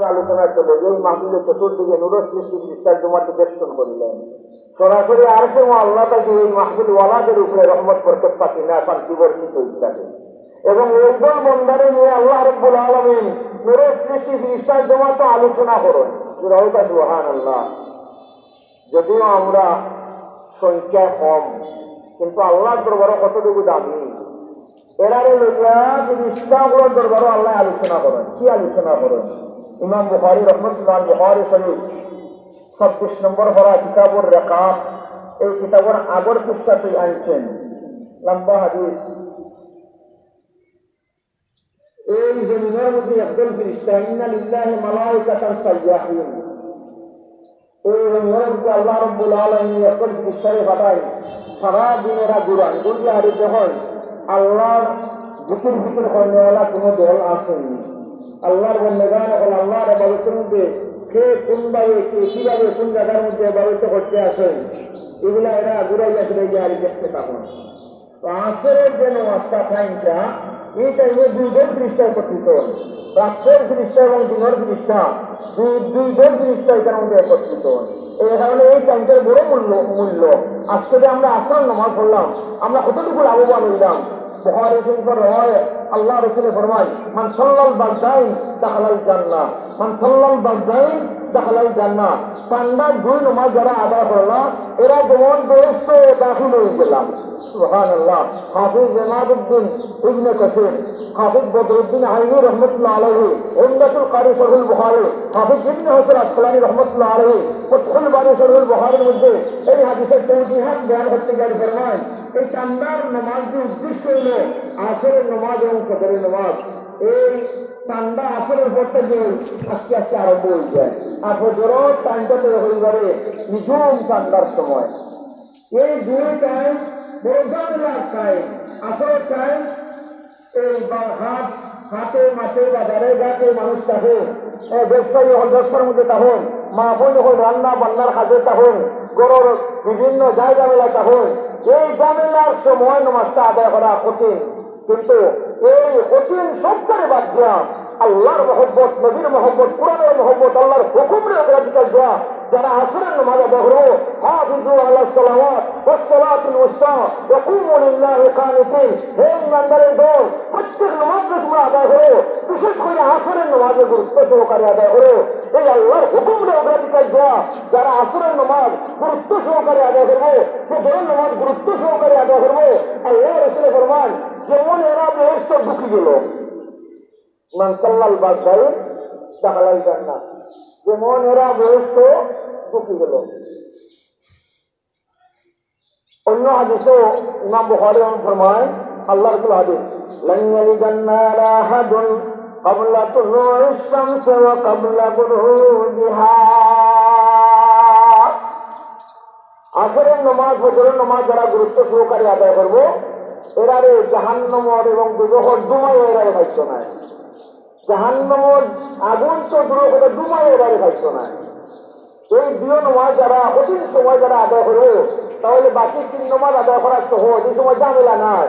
আলোচনা চলে এই মাহফিলে চতুর্দিকে নুরুল সৃষ্টি বিস্তার জমাতে বেষ্টন করিলেন। সরাসরি আরশে আল্লাহ তাকে এই মাহফিল ওয়ালাদের উপরে রহমত বরকত পাতিনা শান্তি বর্ষিত ইত্যাদি এবং ওইদল বন্দারে নিয়ে আল্লাহ রাব্বুল আলামিন নুরুল সৃষ্টি বিস্তার জমাতে আলোচনা করেন। সুবহানাল্লাহ। যদিও আমরা সংখ্যা কম, কিন্তু আল্লাহর দরবারে কতটুকু দামি। এরারে লইয়া ইসলামগুলোর দরবারও আল্লাহ আলোচনা করেন। কি আলোচনা করেন? ইমাম বুখারী রহমাতুল্লাহ বুখারী শরীফ 26 নম্বর পড়া কিতাবুর রিকাব, এই কিতাবের আগের পৃষ্ঠাতে আনছেন লম্বা হাদিস। এই জমিনের মধ্যে একদল ফেরেশতা ইন্না লিল্লাহি মালাইকাতান সাইয়াহিন, এই জমিনের মধ্যে আল্লাহ রাব্বুল আলামিন একদল ফেরেশতা পাঠায় সারা দিনেরা ঘুরান ঘুরিয়ে হারিয়ে যখন আল্লাহর জিকির ফিকির করেনেওয়ালা কোনো দল আসেনি। আল্লাহর বন্দেগান এখন আল্লাহর ইবাদতের মধ্যে কে কোনভাবে কিভাবে কোন জায়গার মধ্যে ইবাদত করতে আসেন এগুলা এরা ঘুরাইয়া ফিরাইয়া আর দেখতে থাকুন। তো আসরের যে নামাজটা টাইমটা এই টাইমে দুইজন ফেরেশতা একত্রিত হন। রাত্রের ফেরেশতা এবং দিনের ফেরেশতা দুইজন ফেরেশতা এটার মধ্যে একত্রিত হন। এই কারণে এই টাইমটার বড় মূল্য। আজকে যে আমরা আসর নামাজ পড়লাম, আমরা কতটুকু লাভবান হইলাম। বুখারী শরীফের রওয়ায়াত আল্লাহ রাসূল ফরমান মান সাল্লাল বারদাইন দাখালাল জান্নাহ, মান সাল্লাল বারদাইন দাখালাল জান্নাহ। ঠান্ডা দুই নামাজ যারা আদায় করলো এরা যেমন বেহেশতে দাখিল হয়ে গেলাম। সুবহানাল্লাহ। হাফিজ ইমাদউদ্দিন ইবনে কাসির, হাফিজ বদরুদ্দিন আইনি রহমতুল্লাহ আলাইহি উমদাতুল কারি শরহুল বুখারী, হাফিজ ইবনে হাসান আসকালানী রহমতুল্লাহ আলাইহি ফাতহুল বারী শরহুল বুখারীর মধ্যে এই হাদিসের তওজীহাত বয়ান করতে গিয়ে ফরমান এই ঠান্ডার নামাজের উদ্দেশ্য হল আসরের নামাজ এবং ফজরের নামাজ। এই ঠান্ডা আসরের পর থেকে আস্তে আস্তে আরম্ভ হয়ে যায় আর ফজরও ঠান্ডাতে হইবারে নিঝুম ঠান্ডার সময়। এই দুই টাইম বড় টাইম, আসরের টাইম এই হাটে মাঠে বাজারে ঘাটে মানুষ থাকুন, ব্যবসায়ী ব্যবসার মধ্যে থাকুন, মা বোন যখন রান্না বান্নার কাজে থাকুন, গরুর বিভিন্ন জায়গা মেলা থাকুন, এই জামেলার সময় নামাজটা আদায় করা কঠিন। কিন্তু এই কঠিন সবটারে বাদ দেওয়া আল্লাহর মহব্বত, নবীর মহব্বত, কোরআনের মহব্বত, আল্লাহর হুকুমের অগ্রাধিকার দেওয়া যারা আসরের নামাজ আদায় করবো হাফিজু আলাস সালাওয়াত ওয়াস সালাতুল উসতা ওয়া কুমু লিল্লাহি কানিতিন। হে ইমানদারের দল, প্রত্যেক নামাজ তোমরা আদায় করো, বিশেষ করে আসরের নামাজের গুরুত্ব সহকারে আদায় করো। এই আল্লাহর হুকুমের অগ্রাধিকার দেওয়া যারা আসরের নামাজ গুরুত্ব সহকারে আদায় করবো, ফজরের নামাজ গুরুত্ব সহকারে আদায় করবো, আল্লাহ রাসূল ফরমান যেমন এরা বেহেশত ঢুকে গেল। মান সাল্লাল বারদাইন দাখালাল জান্নাহ, যেমন এরা বেহেশত ঢুকে গেল। অন্য হাদিসে ইমাম বুখারী ফরমায় আল্লাহ রাসূল হাদিস লান ইয়ালিজান নারা আহাদুন ক্বাবলা তুলুইশ শামস ওয়া ক্বাবলা গুরুবিহা। আসরের নামাজ ফজরের নামাজ যারা গুরুত্ব সহকারে আদায় করবো এরারে জাহান্নামের এবং দুজখের দুমায় এরারে পাইছ না। জাহান্নামের আগুন তো দূর করে দুমায় এরারে পাইছ না। এই দুই নামাজ যারা কঠিন সময় যারা আদায় করবো তাহলে বাকি তিন নামাজ আদায় করার সহজ, এই সময় ঝামেলা নাই।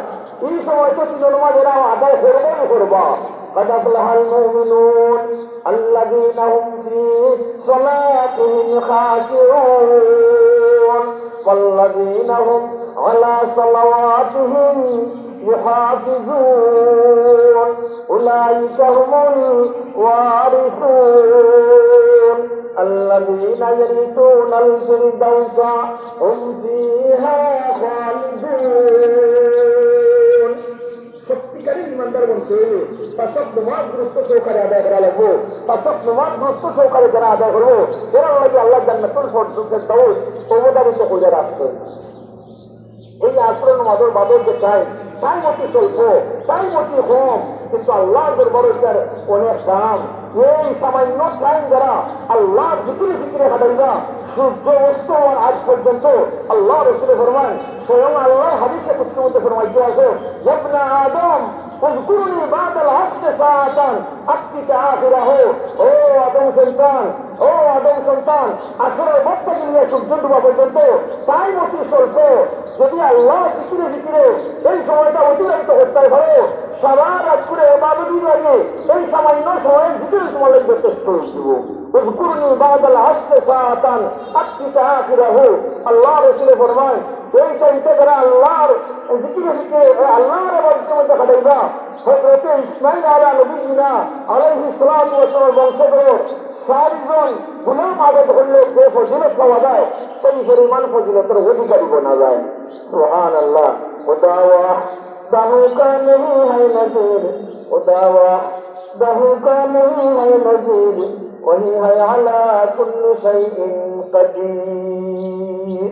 এই সময় তো তিন নামাজ এরা আদায় করবো না করবা। قد أفلح المؤمنون الذين هم في صلاتهم خاشعون والذين هم على صلواتهم يحافظون أولئك هم الوارثون الذين يرثون الفردوس هم فيها خالدون। সত্যিকারের ইমানদার বলতে পাঁচক নামাজ গুরুত্ব সহকারে আদায় করা লাগবো। পাঁচক নামাজ গুরুত্ব সহকারে যারা আদায় করবো এরা লাগে আল্লাহ জান্নাতুল ফেরদাউস অবধারিত করে রাখবে। এই আসরের নামাজের বাদর যে তাই মতো চলব, তাই মতো কম, কিন্তু আল্লাহর দরবারে তার অনেক দাম। এই সামান্য টাইম যারা আল্লাহ জিকিরে জিকিরে কাটাইবা সূর্য অস্ত হওয়ার আজ পর্যন্ত আল্লাহ রাসূল ফরমান স্বয়ং আল্লাহ হাদিসে কুদসির মধ্যে ফরমাইতে আছে ইবনে আদম উযকুরনি বাদাল আসর সাআতান আতকিকা আখিরাহু। ও আদম সন্তান, ও আদম সন্তান আসলে মত নিয়ে সূর্য ডুবা পর্যন্ত টাইম অতি স্বল্প। যদি আল্লাহ জিকিরে জিকিরে এই সময়টা অতিবাহিত করতে পারো, সারা রাত করে এবাদতই লাগে, এই সামান্য সময়ে জিকিরে তোমাদের যথেষ্ট দিব। اذكرني بعد العصر ساعة أكفك آخره। আল্লাহ রসুলে ফরমায় এই টাইমটা যারা আল্লাহর জিকিরে জিকিরে আল্লাহর এবাদতের মধ্যে কাটাইবা, হযরত ইসমাঈল আলাইহিস সালাতু ওয়াস সালামের বংশধর 4 জন গুলাম আবাদ করলে যে ফজিলত পাওয়া যায়, সেই পরিমাণ ফজিলতের অধিকারী বনা যায়। সুবহানাল্লাহ। ওদাওয়া দাহু কা নেহি হ্যায় নজির, ওদাওয়া দাহু কা নেহি হ্যায় নজির, ওহি হ্যায় আলা কুল্লি শাইইন কাদির।